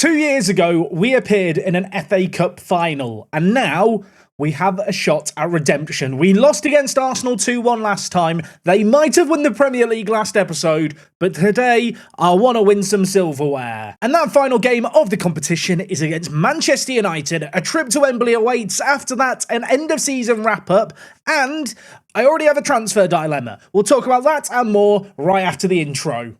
2 years ago, we appeared in an FA Cup final, and now we have a shot at redemption. We lost against Arsenal 2-1 last time. They might have won the Premier League last episode, but today I want to win some silverware. And that final game of the competition is against Manchester United. A trip to Wembley awaits. After that, an end-of-season wrap-up, and I already have a transfer dilemma. We'll talk about that and more right after the intro.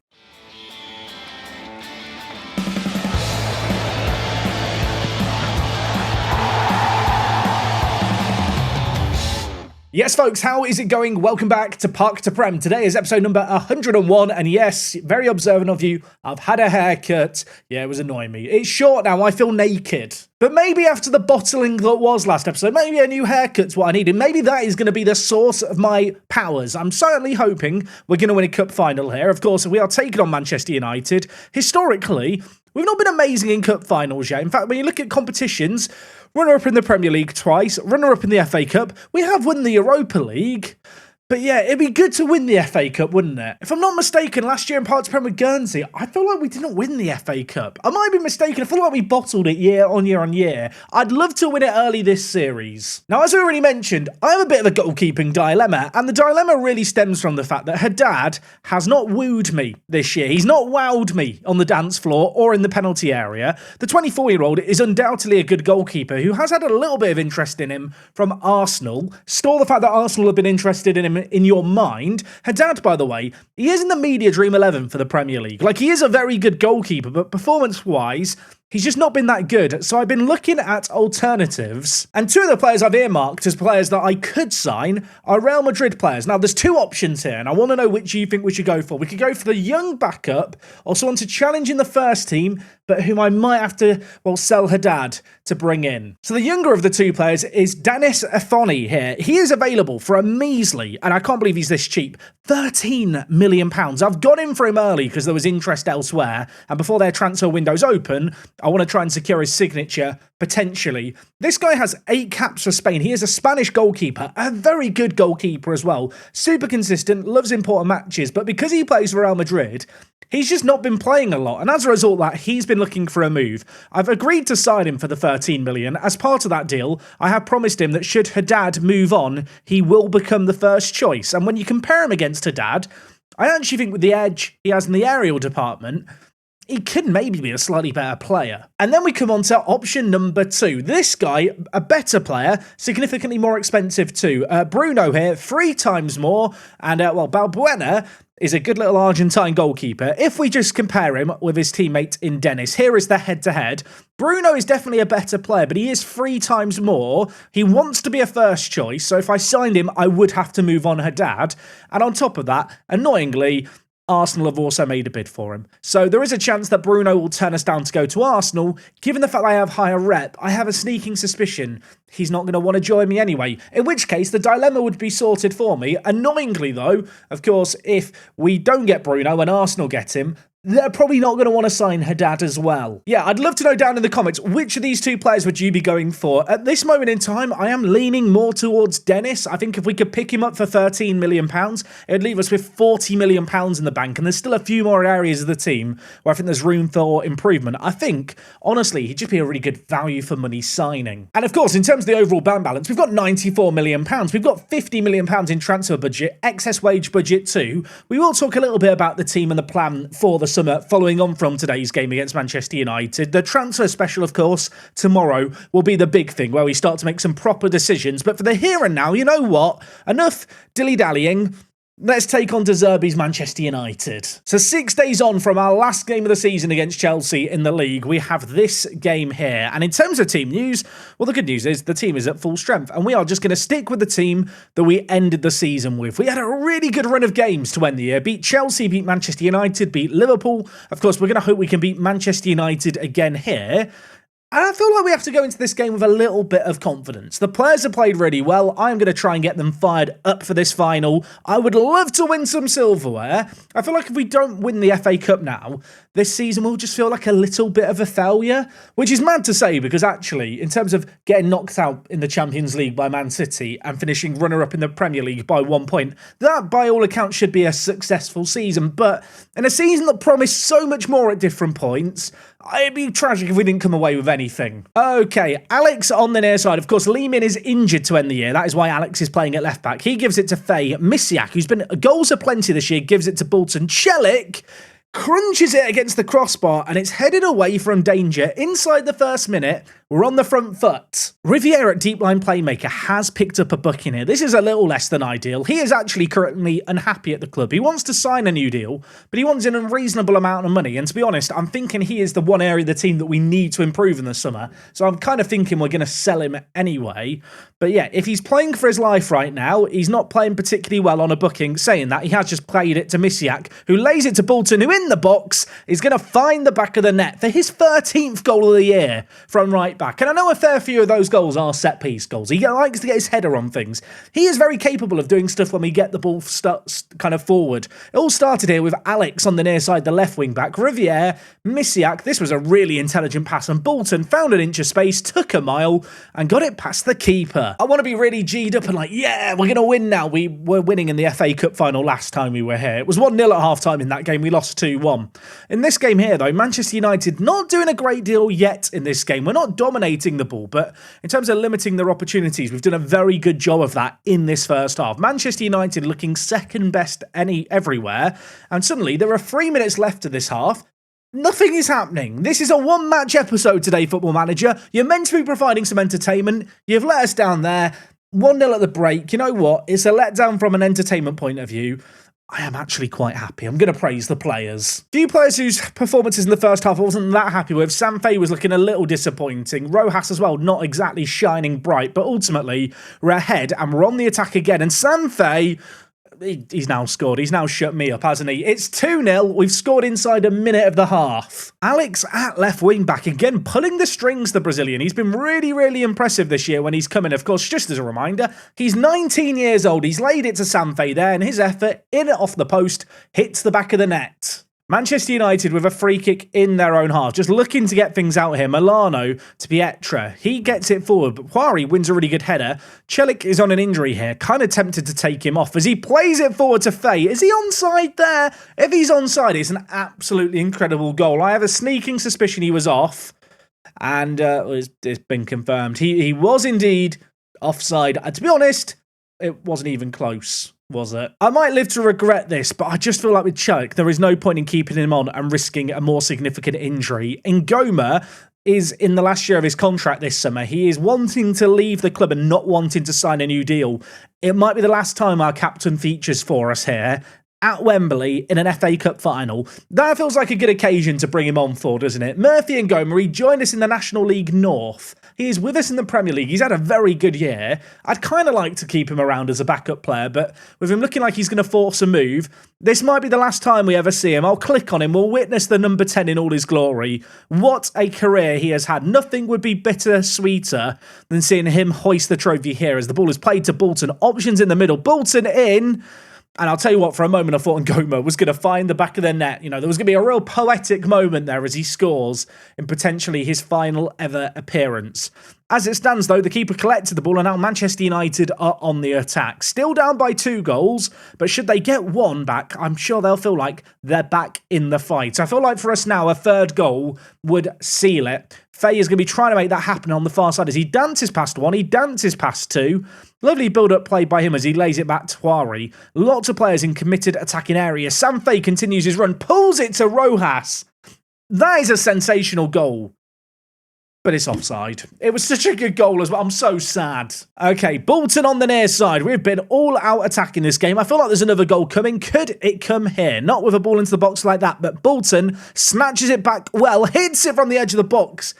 Yes, folks, how is it going? Welcome back to Park to Prem. Today is episode number 101, and yes, very observant of you, I've had a haircut. Yeah, it was annoying me. It's short now, I feel naked. But maybe after the bottling that was last episode, maybe a new haircut's what I needed. Maybe that is going to be the source of my powers. I'm certainly hoping we're going to win a cup final here. Of course, we are taking on Manchester United. Historically, we've not been amazing in cup finals yet. In fact, when you look at competitions, runner-up in the Premier League twice, runner-up in the FA Cup, we have won the Europa League. But yeah, it'd be good to win the FA Cup, wouldn't it? If I'm not mistaken, last year in Park to Prem with Guernsey, I feel like we didn't win the FA Cup. I might be mistaken. I feel like we bottled it year on year on year. I'd love to win it early this series. Now, as I already mentioned, I have a bit of a goalkeeping dilemma, and the dilemma really stems from the fact that Haddad has not wooed me this year. He's not wowed me on the dance floor or in the penalty area. The 24-year-old is undoubtedly a good goalkeeper who has had a little bit of interest in him from Arsenal. Store the fact that Arsenal have been interested in him in your mind. Haddad, by the way, he is in the media dream 11 for the Premier League. Like, he is a very good goalkeeper, but performance-wise, he's just not been that good. So I've been looking at alternatives, and two of the players I've earmarked as players that I could sign are Real Madrid players. Now, there's two options here, and I want to know which you think we should go for. We could go for the young backup, or someone to challenge in the first team, but whom I might have to, sell Haddad to bring in. So the younger of the two players is Dennis Afoni here. He is available for a measly, and I can't believe he's this cheap, £13 million. I've got him for him early because there was interest elsewhere, and before their transfer windows open, I want to try and secure his signature, potentially. This guy has 8 caps for Spain. He is a Spanish goalkeeper, a very good goalkeeper as well. Super consistent, loves important matches, but because he plays for Real Madrid, he's just not been playing a lot, and as a result of that, he's been looking for a move. I've agreed to sign him for the 13 million. As part of that deal, I have promised him that should Haddad move on, he will become the first choice. And when you compare him against Haddad, I actually think with the edge he has in the aerial department, he could maybe be a slightly better player. And then we come on to option number 2. This guy, a better player, significantly more expensive too. Bruno here, 3 times more. And, Balbuena is a good little Argentine goalkeeper. If we just compare him with his teammate in Dennis, here is the head-to-head. Bruno is definitely a better player, but he is 3 times more. He wants to be a first choice, so if I signed him, I would have to move on Haddad. And on top of that, annoyingly, Arsenal have also made a bid for him. So there is a chance that Bruno will turn us down to go to Arsenal. Given the fact that I have higher rep, I have a sneaking suspicion he's not going to want to join me anyway. In which case, the dilemma would be sorted for me. Annoyingly, though, of course, if we don't get Bruno and Arsenal get him, they're probably not going to want to sign Haddad as well. Yeah, I'd love to know down in the comments, which of these two players would you be going for? At this moment in time, I am leaning more towards Dennis. I think if we could pick him up for £13 million, it would leave us with £40 million in the bank. And there's still a few more areas of the team where I think there's room for improvement. I think, honestly, he'd just be a really good value for money signing. And of course, in terms of the overall bank balance, we've got £94 million. We've got £50 million in transfer budget, excess wage budget too. We will talk a little bit about the team and the plan for the summer following on from today's game against Manchester United. The transfer special, of course, tomorrow will be the big thing where we start to make some proper decisions. But for the here and now, you know what? Enough dilly-dallying. Let's take on De Zerbi's Manchester United. So 6 days on from our last game of the season against Chelsea in the league, we have this game here. And in terms of team news, well, the good news is the team is at full strength. And we are just going to stick with the team that we ended the season with. We had a really good run of games to end the year. Beat Chelsea, beat Manchester United, beat Liverpool. Of course, we're going to hope we can beat Manchester United again here. And I feel like we have to go into this game with a little bit of confidence. The players have played really well. I'm going to try and get them fired up for this final. I would love to win some silverware. I feel like if we don't win the FA Cup now, this season will just feel like a little bit of a failure, which is mad to say because actually, in terms of getting knocked out in the Champions League by Man City and finishing runner-up in the Premier League by 1 point, that by all accounts should be a successful season. But in a season that promised so much more at different points, it'd be tragic if we didn't come away with anything. Okay, Alex on the near side. Of course, Lehman is injured to end the year. That is why Alex is playing at left back. He gives it to Faye. Misiak, who's been goals aplenty this year, gives it to Bolton. Celik crunches it against the crossbar and it's headed away from danger inside the first minute. We're on the front foot. Riviere at deep line playmaker has picked up a booking here. This is a little less than ideal. He is actually currently unhappy at the club. He wants to sign a new deal, but he wants an unreasonable amount of money. And to be honest, I'm thinking he is the one area of the team that we need to improve in the summer. So I'm kind of thinking we're going to sell him anyway. But yeah, if he's playing for his life right now, he's not playing particularly well on a booking. Saying that, he has just played it to Misiak, who lays it to Bolton, who in the box is going to find the back of the net for his 13th goal of the year from right back. And I know a fair few of those goals are set-piece goals. He likes to get his header on things. He is very capable of doing stuff when we get the ball kind of forward. It all started here with Alex on the near side, the left wing back. Riviere, Misiak, this was a really intelligent pass, and Bolton found an inch of space, took a mile, and got it past the keeper. I want to be really G'd up and like, yeah, we're going to win now. We were winning in the FA Cup final last time we were here. It was 1-0 at half-time in that game. We lost 2-1. In this game here, though, Manchester United not doing a great deal yet in this game. We're not dominating the ball, but in terms of limiting their opportunities, we've done a very good job of that in this first half. Manchester United looking second best everywhere, and suddenly there are 3 minutes left of this half. Nothing is happening. This is a one-match episode today, Football Manager. You're meant to be providing some entertainment. You've let us down there. 1-0 at the break. You know what? It's a letdown from an entertainment point of view. I am actually quite happy. I'm going to praise the players. Few players whose performances in the first half I wasn't that happy with. Sanfei was looking a little disappointing. Rojas as well, not exactly shining bright. But ultimately, we're ahead and we're on the attack again. And Sanfei, he's now scored. He's now shut me up, hasn't he? It's 2-0. We've scored inside a minute of the half. Alex at left wing back again, pulling the strings, the Brazilian. He's been really, really impressive this year when he's come in. Of course, just as a reminder, he's 19 years old. He's laid it to Sanfei there, and his effort in it off the post hits the back of the net. Manchester United with a free kick in their own half, just looking to get things out here. Milano to Pietra. He gets it forward, but Huari wins a really good header. Celik is on an injury here, kind of tempted to take him off as he plays it forward to Faye. Is he onside there? If he's onside, it's an absolutely incredible goal. I have a sneaking suspicion he was off, and it's been confirmed. He was indeed offside. To be honest, it wasn't even close. Was it? I might live to regret this, but I just feel like with Celik, there is no point in keeping him on and risking a more significant injury. Ngoma is in the last year of his contract this summer. He is wanting to leave the club and not wanting to sign a new deal. It might be the last time our captain features for us here at Wembley in an FA Cup final. That feels like a good occasion to bring him on for, doesn't it? Murphy and Ngoma joined us in the National League North. He is with us in the Premier League. He's had a very good year. I'd kind of like to keep him around as a backup player, but with him looking like he's going to force a move, this might be the last time we ever see him. I'll click on him. We'll witness the number 10 in all his glory. What a career he has had. Nothing would be bittersweeter than seeing him hoist the trophy here as the ball is played to Bolton. Options in the middle. Bolton in. And I'll tell you what, for a moment I thought Ngoma was going to find the back of their net. You know, there was going to be a real poetic moment there as he scores in potentially his final ever appearance. As it stands, though, the keeper collected the ball and now Manchester United are on the attack. Still down by 2 goals, but should they get one back, I'm sure they'll feel like they're back in the fight. I feel like for us now, a third goal would seal it. Faye is going to be trying to make that happen on the far side as he dances past 1, he dances past 2. Lovely build-up play by him as he lays it back to Huari. Lots of players in committed attacking areas. Sanfei continues his run, pulls it to Rojas. That is a sensational goal. But it's offside. It was such a good goal as well. I'm so sad. Okay, Bolton on the near side. We've been all out attacking this game. I feel like there's another goal coming. Could it come here? Not with a ball into the box like that, but Bolton snatches it back well, hits it from the edge of the box,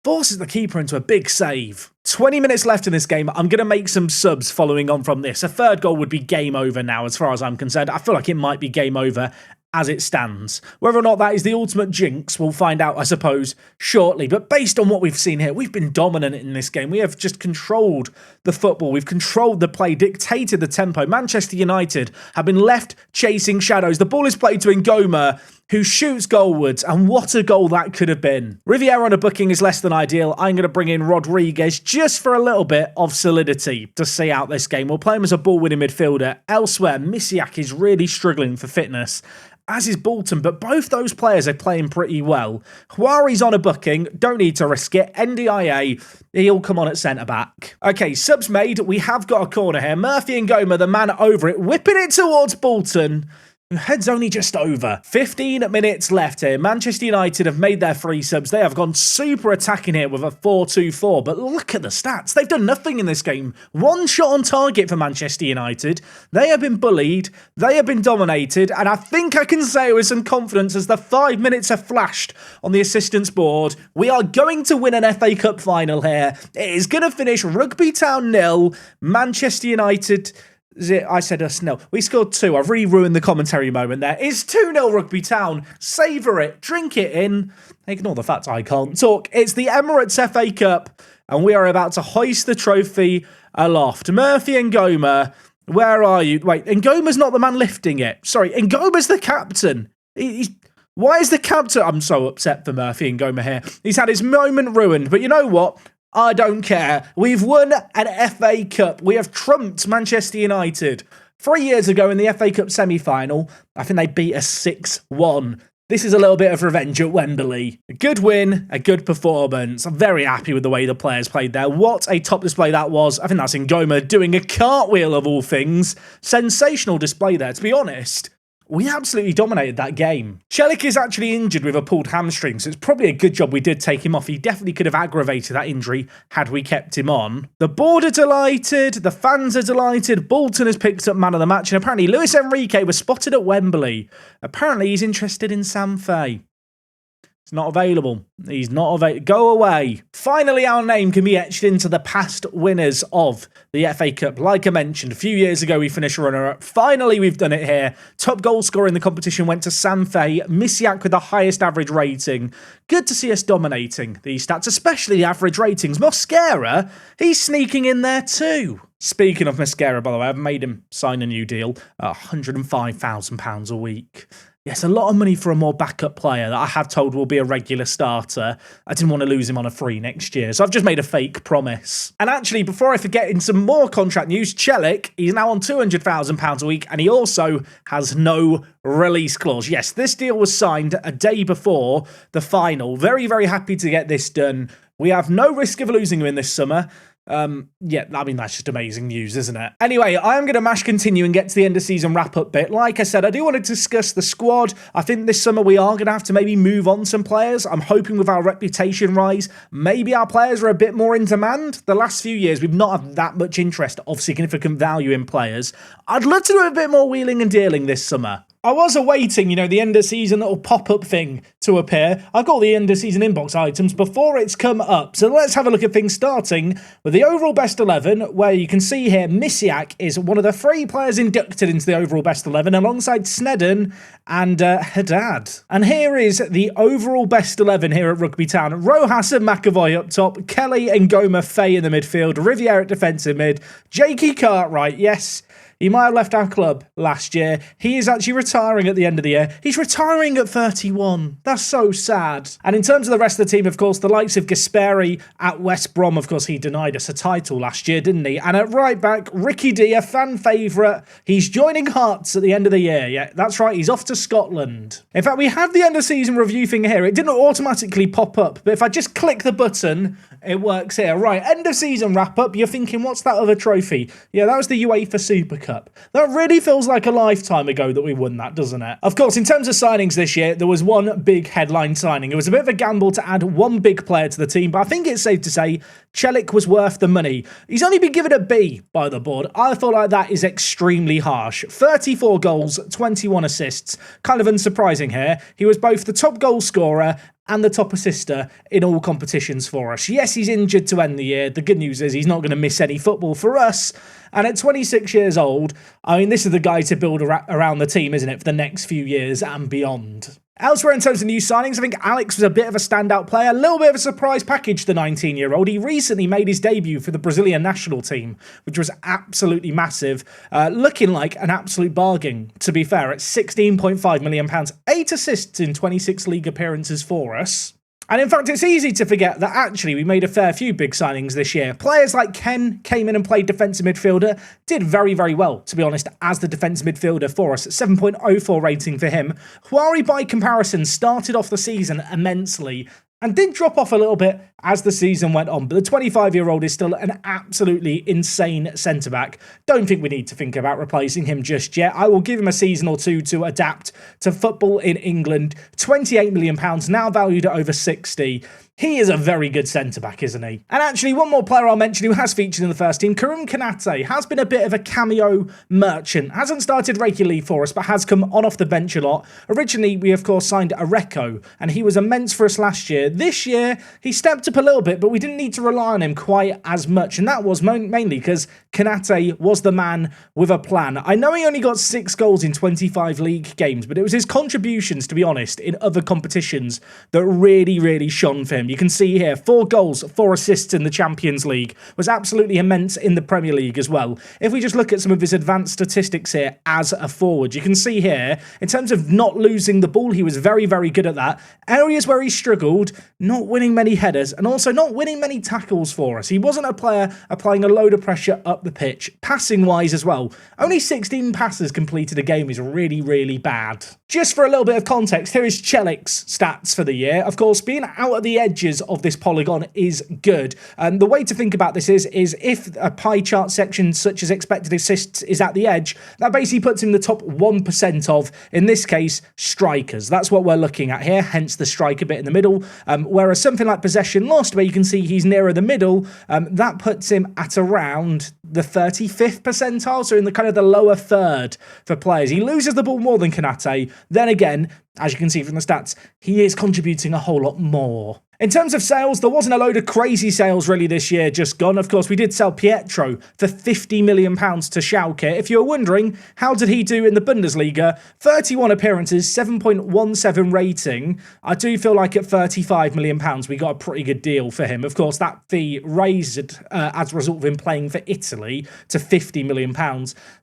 forces the keeper into a big save. 20 minutes left in this game. I'm going to make some subs following on from this. A third goal would be game over now as far as I'm concerned. I feel like it might be game over as it stands. Whether or not that is the ultimate jinx, we'll find out, I suppose, shortly. But based on what we've seen here, we've been dominant in this game. We have just controlled the football. We've controlled the play, dictated the tempo. Manchester United have been left chasing shadows. The ball is played to Ngoma, who shoots goalwards, and what a goal that could have been. Riviera on a booking is less than ideal. I'm going to bring in Rodriguez just for a little bit of solidity to see out this game. We'll play him as a ball-winning midfielder. Elsewhere, Misiak is really struggling for fitness, as is Bolton, but both those players are playing pretty well. Huari's on a booking, don't need to risk it. NDIA, he'll come on at centre-back. Okay, subs made, we have got a corner here. Murphy and Goma, the man over it, whipping it towards Bolton. Head's only just over. 15 minutes left here. Manchester United have made their 3 subs. They have gone super attacking here with a 4-2-4. But look at the stats. They've done nothing in this game. 1 shot on target for Manchester United. They have been bullied. They have been dominated. And I think I can say with some confidence as the 5 minutes have flashed on the assistants board, we are going to win an FA Cup final here. It is going to finish Rugby Town 0, Manchester United... I said us nil. We scored 2. I've really ruined the commentary moment there. It's 2-0 Rugby Town. Savour it. Drink it in. Ignore the fact I can't talk. It's the Emirates FA Cup, and we are about to hoist the trophy aloft. Murphy and Goma, where are you? Wait, Ngoma's not the man lifting it. Sorry, Ngoma's the captain. Why is the captain... I'm so upset for Murphy and Goma here. He's had his moment ruined, but you know what? I don't care. We've won an FA Cup. We have trumped Manchester United. 3 years ago in the FA Cup semi-final, I think they beat us 6-1. This is a little bit of revenge at Wembley. A good win, a good performance. I'm very happy with the way the players played there. What a top display that was. I think that's Ngoma doing a cartwheel of all things. Sensational display there, to be honest. We absolutely dominated that game. Celik is actually injured with a pulled hamstring, so it's probably a good job we did take him off. He definitely could have aggravated that injury had we kept him on. The board are delighted, the fans are delighted, Bolton has picked up man of the match, and apparently Luis Enrique was spotted at Wembley. Apparently he's interested in Sam Fay. It's not available. He's not available. Go away. Finally, our name can be etched into the past winners of the FA Cup. Like I mentioned, a few years ago, we finished runner-up. Finally, we've done it here. Top goal scorer in the competition went to Sam Fay. Misiak with the highest average rating. Good to see us dominating these stats, especially the average ratings. Mosquera, he's sneaking in there too. Speaking of Mosquera, by the way, I've made him sign a new deal at £105,000 a week. Yes, a lot of money for a more backup player that I have told will be a regular starter. I didn't want to lose him on a free next year, so I've just made a fake promise. And actually, before I forget, in some more contract news, Celik, he's now on £200,000 a week, and he also has no release clause. Yes, this deal was signed a day before the final. Very, very happy to get this done. We have no risk of losing him in this summer. Yeah, I mean, that's just amazing news, isn't it? Anyway, I am going to mash continue and get to the end of season wrap-up bit. Like I said, I do want to discuss the squad. I think this summer we are going to have to maybe move on some players. I'm hoping with our reputation rise, maybe our players are a bit more in demand. The last few years, we've not had that much interest of significant value in players. I'd love to do a bit more wheeling and dealing this summer. I was awaiting, the end of season little pop-up thing to appear. I've got the end of season inbox items before it's come up. So let's have a look at things, starting with the overall best 11, where you can see here Misiak is one of the 3 players inducted into the overall best 11 alongside Sneddon and Haddad. And here is the overall best 11 here at Rugby Town. Rojas and McAvoy up top, Kelly and Goma Fay in the midfield, Riviera at defensive mid, Jakey Cartwright, yes, he might have left our club last year. He is actually retiring at the end of the year. He's retiring at 31. That's so sad. And in terms of the rest of the team, of course, the likes of Gasperi at West Brom, of course, he denied us a title last year, didn't he? And at right back, Ricky D, a fan favourite. He's joining Hearts at the end of the year. Yeah, that's right. He's off to Scotland. In fact, we have the end of season review thing here. It didn't automatically pop up, but if I just click the button, it works here. Right, end of season wrap up. You're thinking, what's that other trophy? Yeah, that was the UEFA Super Cup. That really feels like a lifetime ago that we won that, doesn't it? Of course, in terms of signings this year, there was one big headline signing. It was a bit of a gamble to add one big player to the team, but I think it's safe to say Celik was worth the money. He's only been given a B by the board. I feel like that is extremely harsh. 34 goals, 21 assists. Kind of unsurprising here. He was both the top goal scorer and the top assister in all competitions for us. Yes, he's injured to end the year. The good news is he's not going to miss any football for us. And at 26 years old, I mean, this is the guy to build around the team, isn't it, for the next few years and beyond. Elsewhere in terms of new signings, I think Alex was a bit of a standout player, a little bit of a surprise package, the 19-year-old. He recently made his debut for the Brazilian national team, which was absolutely massive, looking like an absolute bargain, to be fair, at £16.5 million, 8 assists in 26 league appearances for us. And in fact, it's easy to forget that actually we made a fair few big signings this year. Players like Ken came in and played defensive midfielder, did very, very well, to be honest, as the defensive midfielder for us. 7.04 rating for him. Huari, by comparison, started off the season immensely and did drop off a little bit as the season went on. But the 25-year-old is still an absolutely insane centre-back. Don't think we need to think about replacing him just yet. I will give him a season or two to adapt to football in England. £28 million, now valued at over 60. He is a very good centre-back, isn't he? And actually, one more player I'll mention who has featured in the first team, Karim Konate, has been a bit of a cameo merchant. Hasn't started regularly for us, but has come on off the bench a lot. Originally, we of course signed Areco, and he was immense for us last year. This year, he stepped up a little bit, but we didn't need to rely on him quite as much, and that was mainly because Konate was the man with a plan. I know he only got 6 goals in 25 league games, but it was his contributions, to be honest, in other competitions that really, really shone for him. You can see here, 4 goals, 4 assists in the Champions League. Was absolutely immense in the Premier League as well. If we just look at some of his advanced statistics here as a forward, you can see here, in terms of not losing the ball, he was very, very good at that. Areas where he struggled, not winning many headers, and also not winning many tackles for us. He wasn't a player applying a load of pressure up the pitch. Passing-wise as well, only 16 passes completed a game is really, really bad. Just for a little bit of context, here is Celik's stats for the year. Of course, being out at the edges of this polygon is good. And the way to think about this is if a pie chart section such as expected assists is at the edge, that basically puts him in the top 1% of, in this case, strikers. That's what we're looking at here, hence the striker bit in the middle. Whereas something like possession lost, where you can see he's nearer the middle, that puts him at around the 35th percentile, so in the kind of the lower third for players. He loses the ball more than Konate. Then again, as you can see from the stats, he is contributing a whole lot more. In terms of sales, there wasn't a load of crazy sales really this year just gone. Of course, we did sell Pietro for £50 million to Schalke. If you're wondering, how did he do in the Bundesliga? 31 appearances, 7.17 rating. I do feel like at £35 million, we got a pretty good deal for him. Of course, that fee raised as a result of him playing for Italy to £50 million.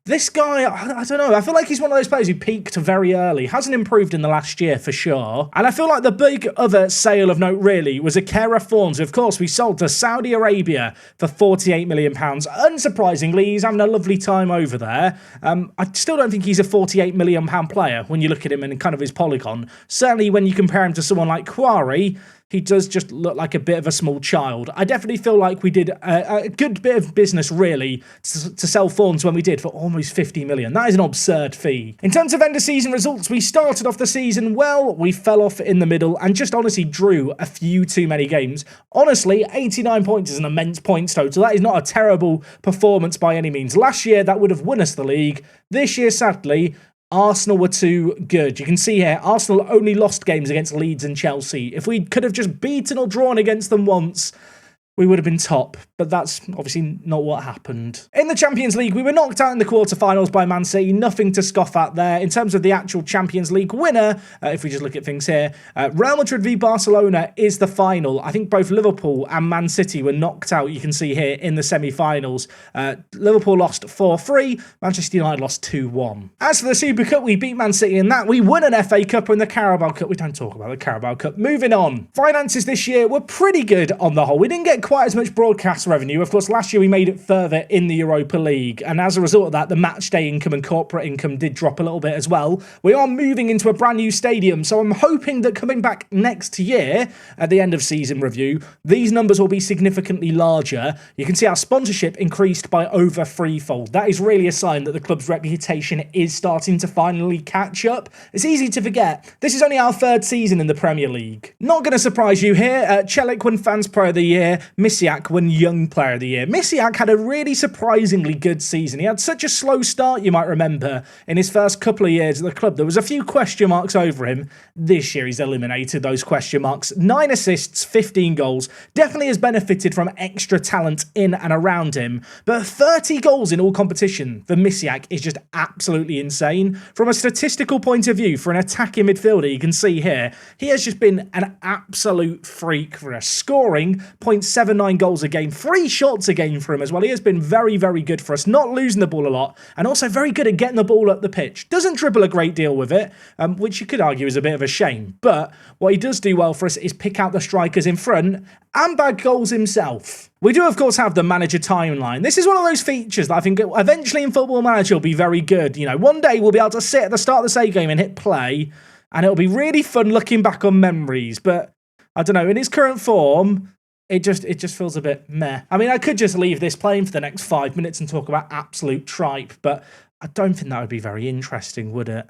This guy, I don't know, I feel like he's one of those players who peaked very early. Hasn't improved in the last year for sure. And I feel like the big other sale of note really was Akera Forms. Of course, we sold to Saudi Arabia for £48 million. Unsurprisingly, he's having a lovely time over there. I still don't think he's a £48 million player when you look at him in kind of his polygon. Certainly when you compare him to someone like Huari, he does just look like a bit of a small child. I definitely feel like we did a good bit of business, really, to sell Fawns when we did for almost 50 million. That is an absurd fee. In terms of end-of-season results, we started off the season well, we fell off in the middle, and just honestly drew a few too many games. Honestly, 89 points is an immense points total. That is not a terrible performance by any means. Last year, that would have won us the league. This year, sadly, Arsenal were too good. You can see here, Arsenal only lost games against Leeds and Chelsea. If we could have just beaten or drawn against them once, we would have been top, but that's obviously not what happened. In the Champions League, we were knocked out in the quarterfinals by Man City. Nothing to scoff at there. In terms of the actual Champions League winner, if we just look at things here, Real Madrid v Barcelona is the final. I think both Liverpool and Man City were knocked out, you can see here, in the semi-finals. Liverpool lost 4-3, Manchester United lost 2-1. As for the Super Cup, we beat Man City in that. We won an FA Cup and the Carabao Cup. We don't talk about the Carabao Cup. Moving on. Finances this year were pretty good on the whole. We didn't get quite as much broadcast revenue. Of course, last year we made it further in the Europa League, and as a result of that, the match day income and corporate income did drop a little bit as well. We are moving into a brand new stadium, so I'm hoping that coming back next year at the end of season review, these numbers will be significantly larger. You can see our sponsorship increased by over threefold. That is really a sign that the club's reputation is starting to finally catch up. It's easy to forget, this is only our 3rd season in the Premier League. Not going to surprise you here, Celik won Fans Pro of the Year, Misiak won Young Player of the Year. Misiak had a really surprisingly good season. He had such a slow start, you might remember, in his first couple of years at the club. There was a few question marks over him. This year he's eliminated those question marks. 9 assists, 15 goals. Definitely has benefited from extra talent in and around him. But 30 goals in all competition for Misiak is just absolutely insane. From a statistical point of view, for an attacking midfielder, you can see here, he has just been an absolute freak for us. Scoring 0.79 goals a game, 3 shots a game for him as well. He has been very, very good for us, not losing the ball a lot, and also very good at getting the ball up the pitch. Doesn't dribble a great deal with it, which you could argue is a bit of a shame. But what he does do well for us is pick out the strikers in front and bag goals himself. We do, of course, have the manager timeline. This is one of those features that I think eventually in Football Manager will be very good. You know, one day we'll be able to sit at the start of the save game and hit play, and it'll be really fun looking back on memories. But I don't know, in his current form, it just feels a bit meh. I mean, I could just leave this playing for the next 5 minutes and talk about absolute tripe, but I don't think that would be very interesting, would it?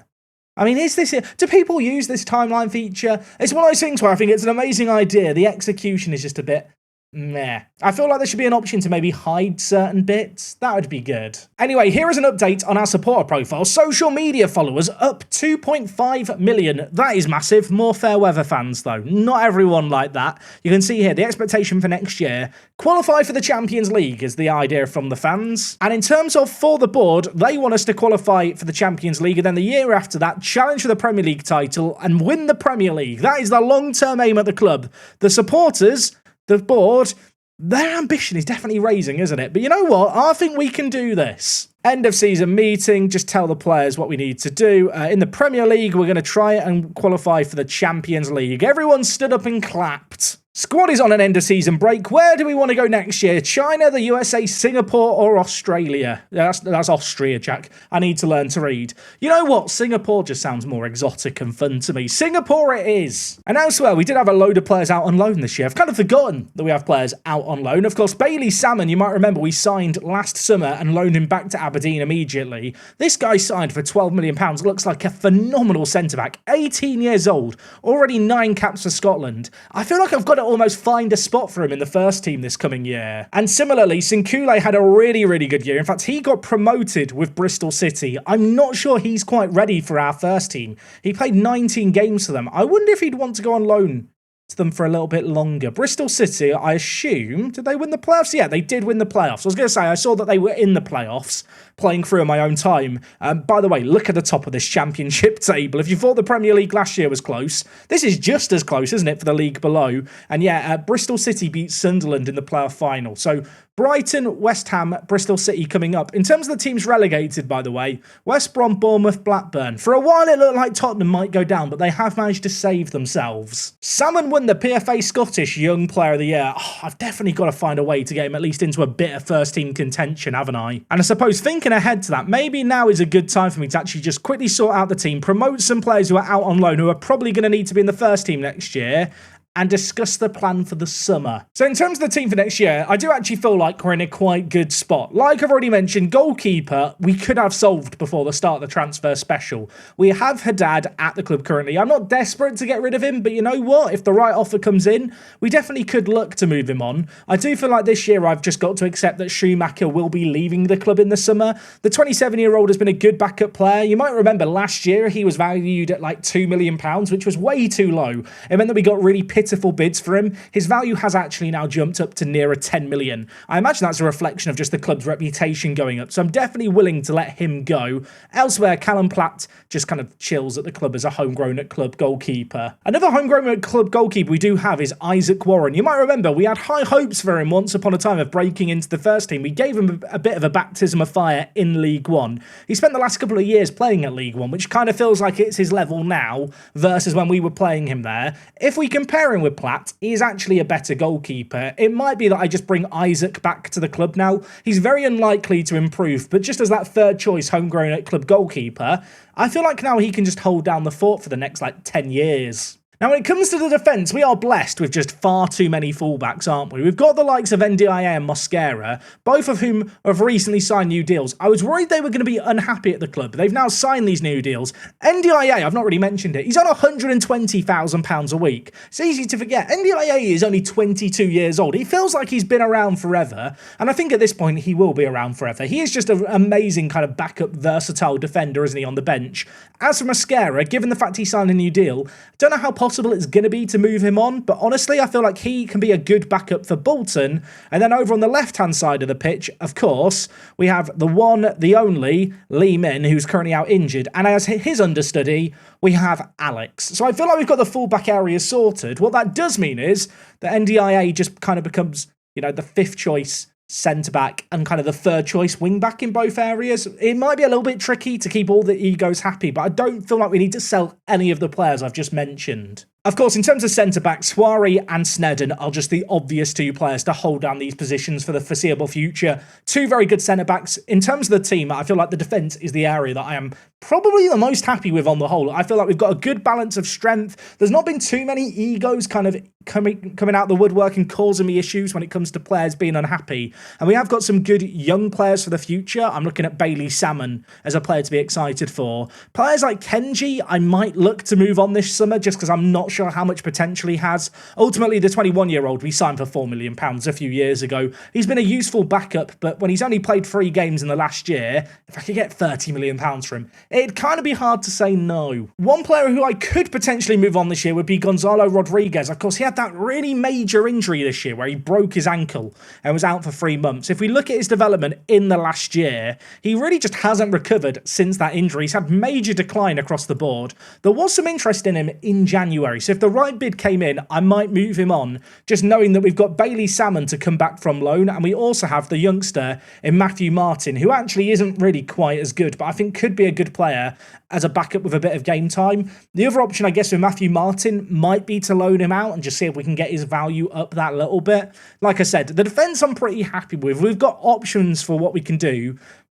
I mean, do people use this timeline feature? It's one of those things where I think it's an amazing idea. The execution is just a bit meh. I feel like there should be an option to maybe hide certain bits. That would be good. Anyway, here is an update on our supporter profile. Social media followers up 2.5 million. That is massive. More fair weather fans, though. Not everyone like that. You can see here the expectation for next year. Qualify for the Champions League is the idea from the fans. And in terms of for the board, they want us to qualify for the Champions League, and then the year after that, challenge for the Premier League title and win the Premier League. That is the long-term aim at the club. The supporters, the board, their ambition is definitely raising, isn't it? But you know what? I think we can do this. End of season meeting, just tell the players what we need to do. In the Premier League, we're going to try and qualify for the Champions League. Everyone stood up and clapped. Squad is on an end of season break. Where do we want to go next year? China, the USA, Singapore, or Australia? That's Austria, Jack. I need to learn to read. You know what? Singapore just sounds more exotic and fun to me. Singapore it is. And elsewhere, we did have a load of players out on loan this year. I've kind of forgotten that we have players out on loan. Of course, Bailey Salmon, you might remember, we signed last summer and loaned him back to Aberdeen immediately. This guy signed for £12 million. Looks like a phenomenal centre-back. 18 years old. Already 9 caps for Scotland. I feel like I've got to almost find a spot for him in the first team this coming year. And similarly, Sinkule had a really, really good year. In fact, he got promoted with Bristol City. I'm not sure he's quite ready for our first team. He played 19 games for them. I wonder if he'd want to go on loan to them for a little bit longer. Bristol City, I assume, did they win the playoffs? Yeah, they did win the playoffs. I was going to say, I saw that they were in the playoffs, playing through in my own time. By the way, look at the top of this championship table. If you thought the Premier League last year was close, this is just as close, isn't it, for the league below? And yeah, Bristol City beat Sunderland in the playoff final. So Brighton, West Ham, Bristol City coming up. In terms of the teams relegated, by the way, West Brom, Bournemouth, Blackburn. For a while it looked like Tottenham might go down, but they have managed to save themselves. Salmon won the PFA Scottish Young Player of the Year. Oh, I've definitely got to find a way to get him at least into a bit of first team contention, haven't I? And I suppose thinking ahead to that, maybe now is a good time for me to actually just quickly sort out the team, promote some players who are out on loan who are probably going to need to be in the first team next year, and discuss the plan for the summer. So in terms of the team for next year, I do actually feel like we're in a quite good spot. Like I've already mentioned, goalkeeper, we could have solved before the start of the transfer special. We have Haddad at the club currently. I'm not desperate to get rid of him, but you know what? If the right offer comes in, we definitely could look to move him on. I do feel like this year I've just got to accept that Schumacher will be leaving the club in the summer. The 27-year-old has been a good backup player. You might remember last year he was valued at like £2 million, which was way too low. It meant that we got really pitiful bids for him. His value has actually now jumped up to nearer 10 million. I imagine that's a reflection of just the club's reputation going up, so I'm definitely willing to let him go. Elsewhere, Callum Platt just kind of chills at the club as a homegrown at club goalkeeper. Another homegrown at club goalkeeper we do have is Isaac Warren. You might remember we had high hopes for him once upon a time of breaking into the first team. We gave him a bit of a baptism of fire in League One. He spent the last couple of years playing at League One, which kind of feels like it's his level now versus when we were playing him there. If we compare him with Platt, he is actually a better goalkeeper. It might be that I just bring Isaac back to the club now. He's very unlikely to improve, but just as that third choice homegrown at club goalkeeper, I feel like now he can just hold down the fort for the next 10 years. Now, when it comes to the defence, we are blessed with just far too many fullbacks, aren't we? We've got the likes of NDIA and Mosquera, both of whom have recently signed new deals. I was worried they were going to be unhappy at the club, but they've now signed these new deals. NDIA, I've not really mentioned it, he's on £120,000 a week. It's easy to forget. NDIA is only 22 years old. He feels like he's been around forever, and I think at this point he will be around forever. He is just an amazing kind of backup, versatile defender, isn't he, on the bench? As for Mosquera, given the fact he signed a new deal, I don't know how possible it's going to be to move him on, but honestly, I feel like he can be a good backup for Bolton. And then over on the left-hand side of the pitch, of course, we have the one, the only, Lee Min, who's currently out injured. And as his understudy, we have Alex. So I feel like we've got the full-back area sorted. What that does mean is that NDIA just kind of becomes, you know, the fifth choice centre-back and kind of the third choice wing-back in both areas. It might be a little bit tricky to keep all the egos happy, but I don't feel like we need to sell any of the players I've just mentioned. Of course, in terms of centre-backs, Swari and Sneddon are just the obvious two players to hold down these positions for the foreseeable future. Two very good centre-backs. In terms of the team, I feel like the defence is the area that I am probably the most happy with on the whole. I feel like we've got a good balance of strength. There's not been too many egos kind of coming out the woodwork and causing me issues when it comes to players being unhappy. And we have got some good young players for the future. I'm looking at Bailey Salmon as a player to be excited for. Players like Kenji, I might look to move on this summer just because I'm not sure how much potential he has. Ultimately, the 21-year-old we signed for £4 million a few years ago. He's been a useful backup, but when he's only played 3 games in the last year, if I could get £30 million for him, it'd kind of be hard to say no. One player who I could potentially move on this year would be Gonzalo Rodriguez. Of course, he had that really major injury this year where he broke his ankle and was out for 3 months. If we look at his development in the last year, he really just hasn't recovered since that injury. He's had major decline across the board. There was some interest in him in January, so if the right bid came in, I might move him on, just knowing that we've got Bailey Salmon to come back from loan, and we also have the youngster in Matthew Martin, who actually isn't really quite as good, but I think could be a good player as a backup with a bit of game time. The other option, I guess, with Matthew Martin might be to loan him out and just see if we can get his value up that little bit. Like I said, the defence I'm pretty happy with. We've got options for what we can do,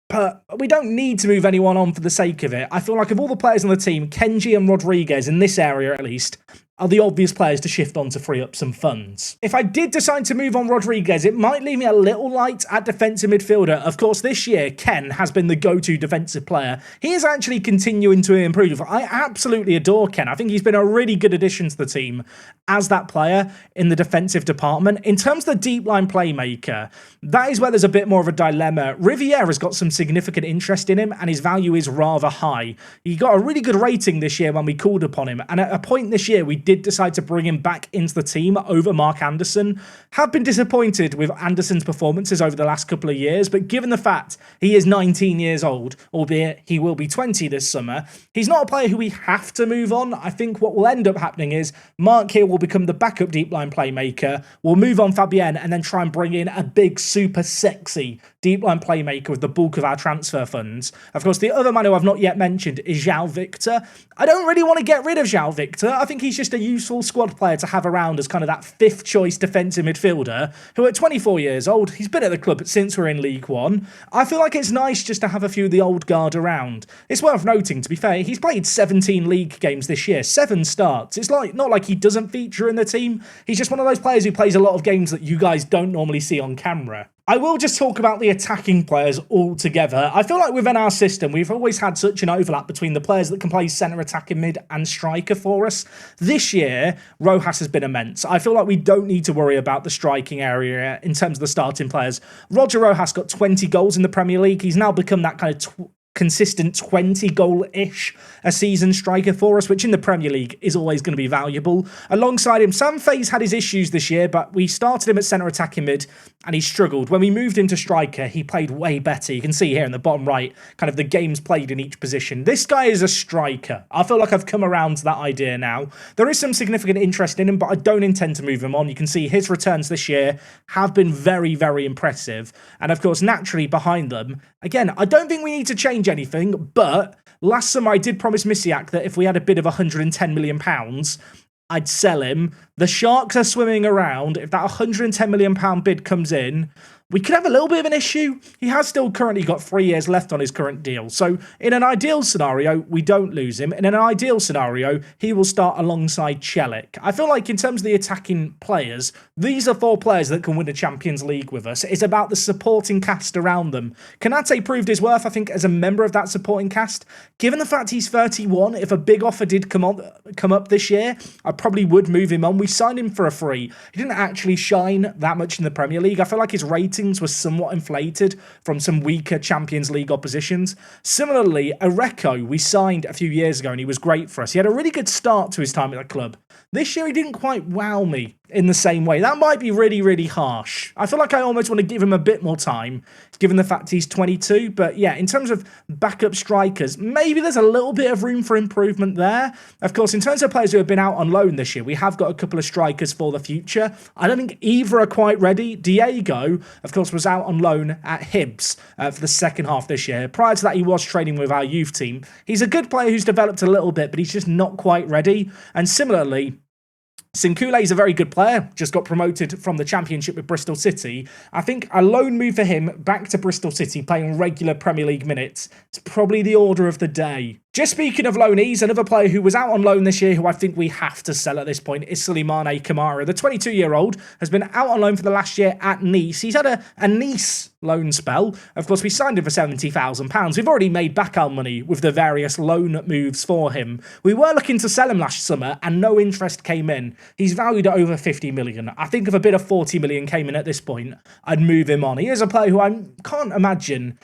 but we don't need to move anyone on for the sake of it. I feel like of all the players on the team, Kenji and Rodriguez, in this area at least, are the obvious players to shift on to free up some funds. If I did decide to move on Rodriguez, it might leave me a little light at defensive midfielder. Of course, this year, Ken has been the go-to defensive player. He is actually continuing to improve. I absolutely adore Ken. I think he's been a really good addition to the team as that player in the defensive department. In terms of the deep line playmaker, that is where there's a bit more of a dilemma. Riviera's got some significant interest in him, and his value is rather high. He got a really good rating this year when we called upon him, and at a point this year, we did decide to bring him back into the team over Mark Anderson. Have been disappointed with Anderson's performances over the last couple of years, but given the fact he is 19 years old, albeit he will be 20 this summer, he's not a player who we have to move on. I think what will end up happening is Mark here will become the backup deep line playmaker. We'll move on Fabienne and then try and bring in a big, super sexy deep line playmaker with the bulk of our transfer funds. Of course, the other man who I've not yet mentioned is João Victor. I don't really want to get rid of João Victor. I think he's just a useful squad player to have around as kind of that fifth choice defensive midfielder who at 24 years old, he's been at the club since we're in League One. I feel like it's nice just to have a few of the old guard around. It's worth noting, to be fair, he's played 17 league games this year, 7 starts. It's not like he doesn't feature in the team. He's just one of those players who plays a lot of games that you guys don't normally see on camera. I will just talk about the attacking players altogether. I feel like within our system, we've always had such an overlap between the players that can play centre, attacking mid and striker for us. This year, Rojas has been immense. I feel like we don't need to worry about the striking area in terms of the starting players. Roger Rojas got 20 goals in the Premier League. He's now become that kind of consistent 20-goal-ish a season striker for us, which in the Premier League is always going to be valuable. Alongside him, Sam Faye's had his issues this year, but we started him at centre attacking mid and he struggled. When we moved him to striker, he played way better. You can see here in the bottom right, kind of the games played in each position. This guy is a striker. I feel like I've come around to that idea now. There is some significant interest in him, but I don't intend to move him on. You can see his returns this year have been very, very impressive. And of course, naturally behind them, again, I don't think we need to change anything, but last summer I did promise Misiak that if we had a bid of £110 million, I'd sell him The Sharks are swimming around. If that £110 million bid comes in, we could have a little bit of an issue. He has still currently got 3 years left on his current deal. So in an ideal scenario, we don't lose him. In an ideal scenario, he will start alongside Celik. I feel like in terms of the attacking players, these are 4 players that can win a Champions League with us. It's about the supporting cast around them. Konate proved his worth, I think, as a member of that supporting cast. Given the fact he's 31, if a big offer did come up this year, I probably would move him on. We signed him for a free. He didn't actually shine that much in the Premier League. I feel like his rating was somewhat inflated from some weaker Champions League oppositions. Similarly, Areko, we signed a few years ago and he was great for us. He had a really good start to his time at the club. This year he didn't quite wow me in the same way. That might be really, really harsh. I feel like I almost want to give him a bit more time, given the fact he's 22. But yeah, in terms of backup strikers, maybe there's a little bit of room for improvement there. Of course, in terms of players who have been out on loan this year, we have got a couple of strikers for the future. I don't think either are quite ready. Diego, of course, was out on loan at Hibs for the second half this year. Prior to that, he was training with our youth team. He's a good player who's developed a little bit, but he's just not quite ready. And similarly, Sinkule is a very good player, just got promoted from the Championship with Bristol City. I think a loan move for him back to Bristol City, playing regular Premier League minutes, is probably the order of the day. Just speaking of loanees, another player who was out on loan this year who I think we have to sell at this point is Souleymane Kamara. The 22-year-old has been out on loan for the last year at Nice. He's had a Nice loan spell. Of course, we signed him for £70,000. We've already made back our money with the various loan moves for him. We were looking to sell him last summer and no interest came in. He's valued at over 50 million. I think if a bid of 40 million came in at this point, I'd move him on. He is a player who I can't imagine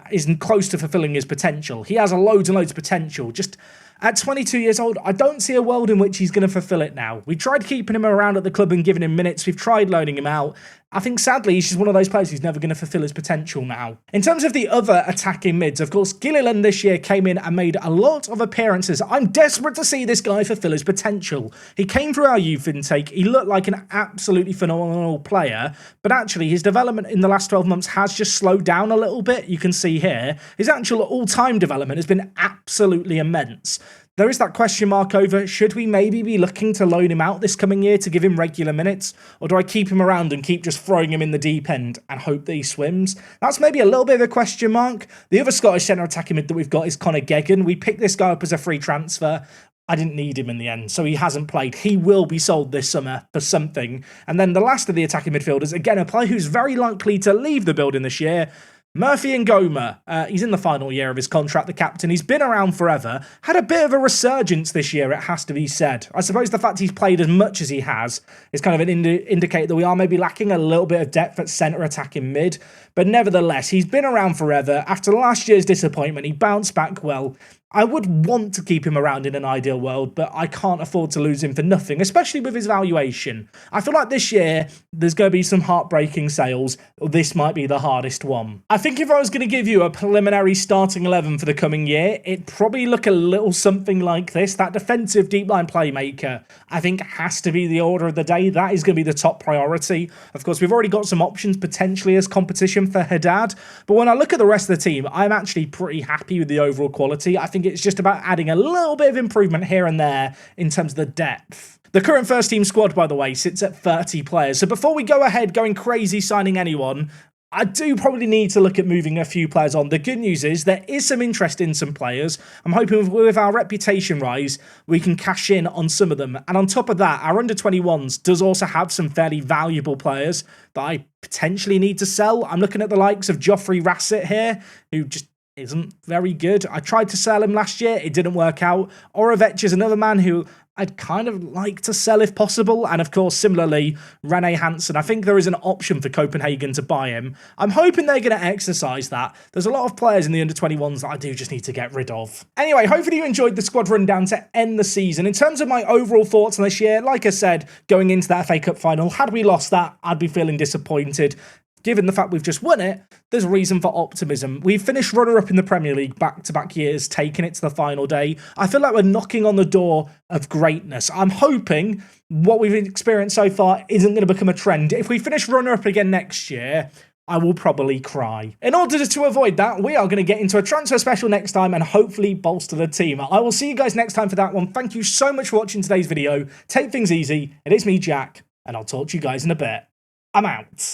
isn't close to fulfilling his potential. He has loads and loads of potential. Just at 22 years old, I don't see a world in which he's going to fulfill it now. We tried keeping him around at the club and giving him minutes. We've tried loaning him out. I think, sadly, he's just one of those players who's never going to fulfill his potential now. In terms of the other attacking mids, of course, Gilliland this year came in and made a lot of appearances. I'm desperate to see this guy fulfill his potential. He came through our youth intake. He looked like an absolutely phenomenal player, but actually his development in the last 12 months has just slowed down a little bit. You can see here, his actual all-time development has been absolutely immense. There is that question mark over, should we maybe be looking to loan him out this coming year to give him regular minutes? Or do I keep him around and keep just throwing him in the deep end and hope that he swims? That's maybe a little bit of a question mark. The other Scottish centre attacking mid that we've got is Conor Geoghegan. We picked this guy up as a free transfer. I didn't need him in the end, so he hasn't played. He will be sold this summer for something. And then the last of the attacking midfielders, again, a player who's very likely to leave the building this year, Murphy Ngoma. He's in the final year of his contract, the captain. He's been around forever. Had a bit of a resurgence this year, it has to be said. I suppose the fact he's played as much as he has is kind of an indicator that we are maybe lacking a little bit of depth at centre attacking mid. But nevertheless, he's been around forever. After last year's disappointment, he bounced back well. I would want to keep him around in an ideal world, but I can't afford to lose him for nothing, especially with his valuation. I feel like this year, there's going to be some heartbreaking sales. This might be the hardest one. I think if I was going to give you a preliminary starting 11 for the coming year, it'd probably look a little something like this. That defensive deep line playmaker, I think, has to be the order of the day. That is going to be the top priority. Of course, we've already got some options potentially as competition for Haddad, but when I look at the rest of the team, I'm actually pretty happy with the overall quality. I think it's just about adding a little bit of improvement here and there in terms of the depth. The current first team squad, by the way, sits at 30 players. So before we go ahead going crazy signing anyone, I do probably need to look at moving a few players on. The good news is there is some interest in some players. I'm hoping with our reputation rise, we can cash in on some of them. And on top of that, our under-21s does also have some fairly valuable players that I potentially need to sell. I'm looking at the likes of Joffrey Rassett here, who just isn't very good. I tried to sell him last year. It didn't work out. Oravec is another man who I'd kind of like to sell if possible. And of course, similarly, Rene Hansen. I think there is an option for Copenhagen to buy him. I'm hoping they're going to exercise that. There's a lot of players in the under-21s that I do just need to get rid of. Anyway, hopefully you enjoyed the squad rundown to end the season. In terms of my overall thoughts on this year, like I said, going into that FA Cup final, had we lost that, I'd be feeling disappointed. Given the fact we've just won it, there's reason for optimism. We've finished runner-up in the Premier League back-to-back years, taking it to the final day. I feel like we're knocking on the door of greatness. I'm hoping what we've experienced so far isn't going to become a trend. If we finish runner-up again next year, I will probably cry. In order to avoid that, we are going to get into a transfer special next time and hopefully bolster the team. I will see you guys next time for that one. Thank you so much for watching today's video. Take things easy. It is me, Jack, and I'll talk to you guys in a bit. I'm out.